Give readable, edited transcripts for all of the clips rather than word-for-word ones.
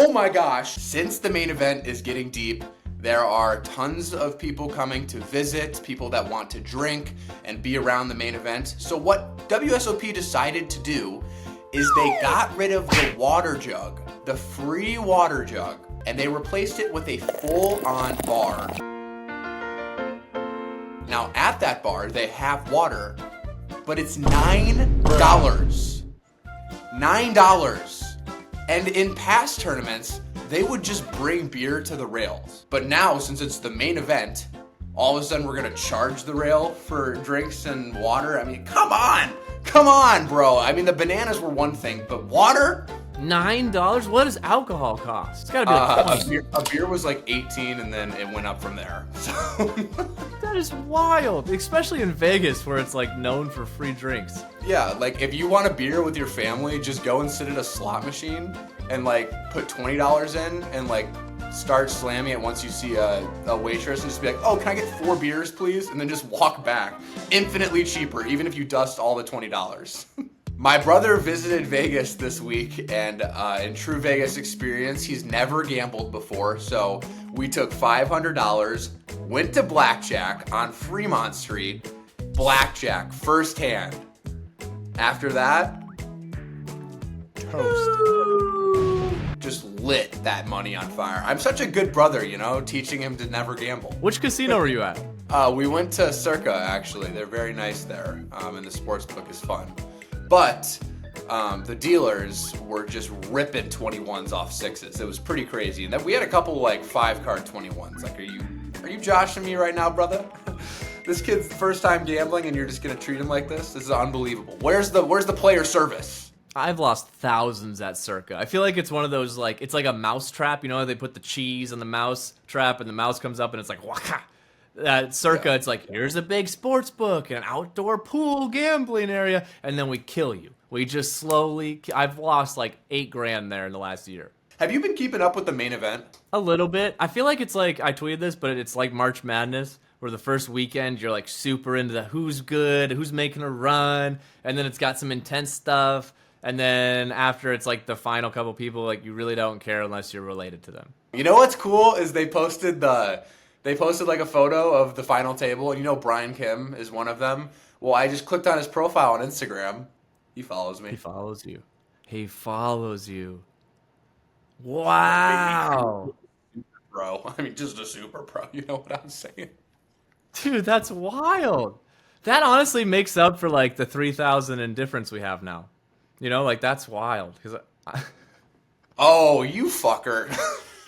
Oh my gosh. Since the main event is getting deep, there are tons of people coming to visit, people that want to drink and be around the main event. So what WSOP decided to do is they got rid of the water jug, the free water jug, and they replaced it with a full-on bar. Now at that bar, they have water, but it's $9. $9. And in past tournaments, they would just bring beer to the rails. But now, since it's the main event, all of a sudden we're gonna charge the rail for drinks and water? I mean, come on! Come on, bro! I mean, the bananas were one thing, but water? $9? What does alcohol cost? It's gotta be like a beer was like 18 and then it went up from there. So that is wild, especially in Vegas where it's like known for free drinks. Yeah, like if you want a beer with your family, just go and sit at a slot machine and like put $20 in and like start slamming it once you see a waitress and just be like, oh, can I get 4 beers, please? And then just walk back. Infinitely cheaper, even if you dust all the $20. My brother visited Vegas this week, and in true Vegas experience, he's never gambled before, so we took $500, went to Blackjack on Fremont Street, Blackjack, first hand. After that, Toast. Just lit that money on fire. I'm such a good brother, you know, teaching him to never gamble. Which casino were you at? We went to Circa, actually. They're very nice there, and the sports book is fun. But the dealers were just ripping 21s off 6s. It was pretty crazy. And then we had a couple like 5-card 21s. Like, are you joshing me right now, brother? This kid's first time gambling and you're just gonna treat him like this? This is unbelievable. Where's the player service? I've lost thousands at Circa. I feel like it's one of those, like, it's like a mouse trap. You know, they put the cheese on the mouse trap and the mouse comes up and it's like, waka. At Circa, it's like, here's a big sports book, an outdoor pool gambling area, and then we kill you. We just slowly, I've lost like $8,000 there in the last year. Have you been keeping up with the main event? A little bit. I feel like it's like, I tweeted this, but it's like March Madness, where the first weekend you're like super into the who's good, who's making a run, and then it's got some intense stuff, and then after it's like the final couple people, like you really don't care unless you're related to them. You know what's cool is they posted like a photo of the final table, and you know Brian Kim is one of them. Well, I just clicked on his profile on Instagram. He follows me. He follows you. He follows you. Wow. Bro, I mean, just a super pro. You know what I'm saying? Dude, that's wild. That honestly makes up for like the 3,000 in difference we have now. You know, like that's wild. Oh, you fucker.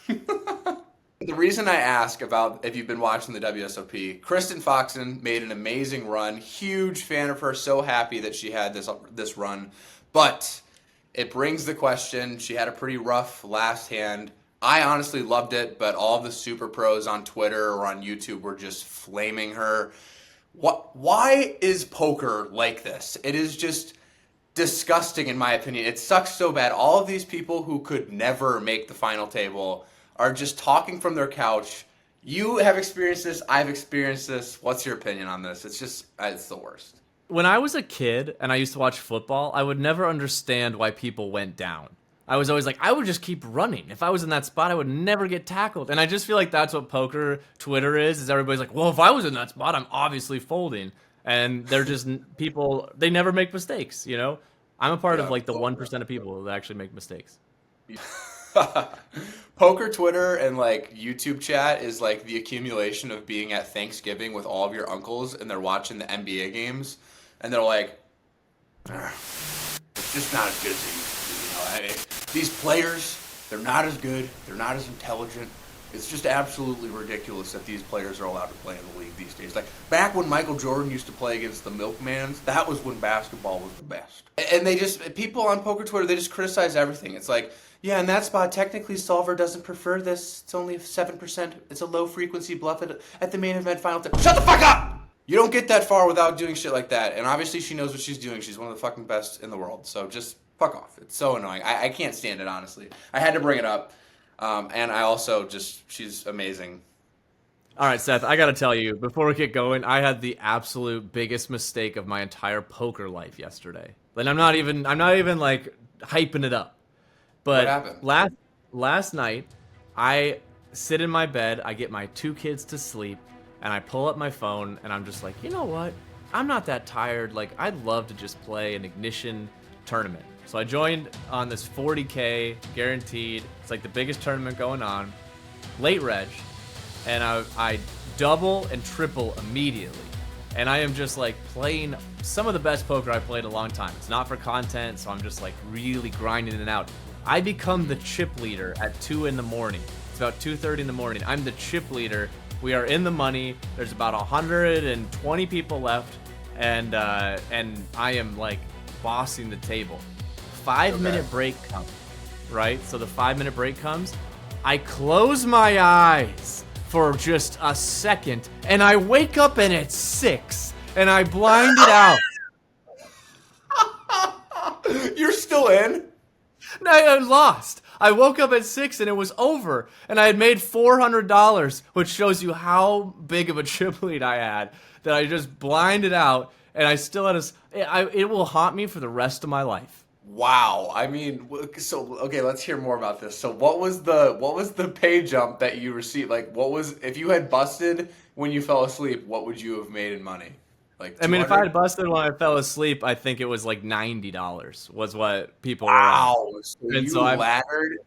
The reason I ask about if you've been watching the WSOP, Kristen Foxen made an amazing run. Huge fan of her. So happy that she had this run. But it brings the question, she had a pretty rough last hand. I honestly loved it, but all of the super pros on Twitter or on YouTube were just flaming her. Why is poker like this? It is just disgusting in my opinion. It sucks so bad. All of these people who could never make the final table are just talking from their couch. You have experienced this. I've experienced this. What's your opinion on this? It's the worst. When I was a kid and I used to watch football, I would never understand why people went down. I was always like, I would just keep running. If I was in that spot, I would never get tackled. And I just feel like that's what poker Twitter is everybody's like, well, if I was in that spot, I'm obviously folding. And they're just people, they never make mistakes, you know? I'm a part of like the 1% of people that actually make mistakes. Poker Twitter and like YouTube chat is like the accumulation of being at Thanksgiving with all of your uncles and they're watching the NBA games and they're like, it's just not as good as it used to be. These players, they're not as good, they're not as intelligent. It's just absolutely ridiculous that these players are allowed to play in the league these days. Like, back when Michael Jordan used to play against the Milkmans, that was when basketball was the best. And people on Poker Twitter, they just criticize everything. It's like, yeah, in that spot, technically Solver doesn't prefer this. It's only 7%. It's a low-frequency bluff at the main event final. Shut the fuck up! You don't get that far without doing shit like that. And obviously she knows what she's doing. She's one of the fucking best in the world. So just fuck off. It's so annoying. I can't stand it, honestly. I had to bring it up. And I also she's amazing. All right, Seth, I got to tell you, before we get going, I had the absolute biggest mistake of my entire poker life yesterday. And I'm not even like hyping it up. But what happened? last night, I sit in my bed, I get my 2 kids to sleep, and I pull up my phone, and I'm just like, you know what? I'm not that tired. Like, I'd love to just play an Ignition tournament. So I joined on this 40K guaranteed. It's like the biggest tournament going on. Late reg, and I double and triple immediately. And I am just like playing some of the best poker I've played in a long time. It's not for content, so I'm just like really grinding it out. I become the chip leader at 2 in the morning. It's about 2:30 in the morning. I'm the chip leader. We are in the money. There's about 120 people left, and I am like bossing the table. 5-minute break comes, right? So the 5-minute break comes. I close my eyes for just a second, and I wake up and it's 6, and I blind it out. You're still in? No, I lost. I woke up at 6 and it was over, and I had made $400, which shows you how big of a chip lead I had, that I just blinded out, and I still had it will haunt me for the rest of my life. Wow. I mean, so okay, let's hear more about this. So what was the pay jump that you received? Like, what was, if you had busted when you fell asleep, what would you have made in money? Like 200? I mean, if I had busted when I fell asleep, I think it was like $90 was what people were Wow. on. So And you so laddered.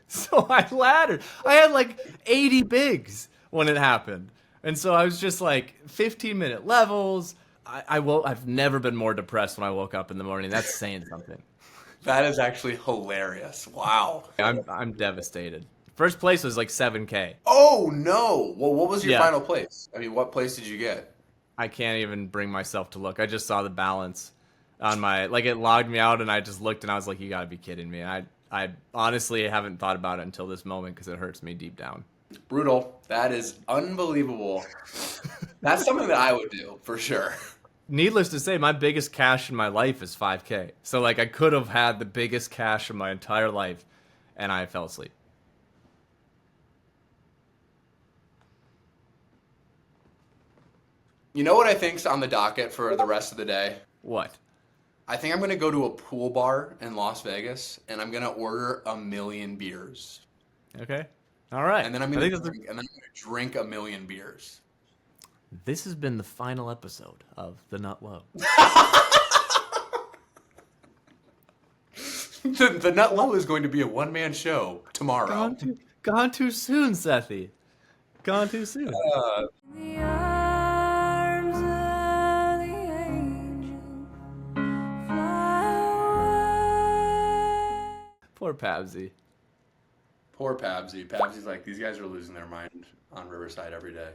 So I laddered. I had like 80 bigs when it happened. And so I was just like 15-minute levels. I've never been more depressed when I woke up in the morning. That's saying something. That is actually hilarious. Wow. I'm devastated. First place was like 7K. Oh no. Well, what was your Yeah. final place? I mean, what place did you get? I can't even bring myself to look. I just saw the balance on my, like, it logged me out, and I just looked and I was like, you gotta be kidding me. I honestly haven't thought about it until this moment because it hurts me deep down. Brutal. That is unbelievable. That's something that I would do for sure. Needless to say, my biggest cash in my life is 5K. So like I could have had the biggest cash of my entire life, and I fell asleep. You know what I think's on the docket for the rest of the day? What? I think I'm going to go to a pool bar in Las Vegas, and I'm going to order 1,000,000 beers. Okay. All right. And then I'm going to drink 1,000,000 beers. This has been the final episode of The Nut Low. The Nut Low is going to be a one-man show tomorrow. Gone too soon, Sethy. Gone too soon. The arms of the angel fly away. Poor Pabsy. Poor Pabsy. Pabsy's like, these guys are losing their mind on Riverside every day.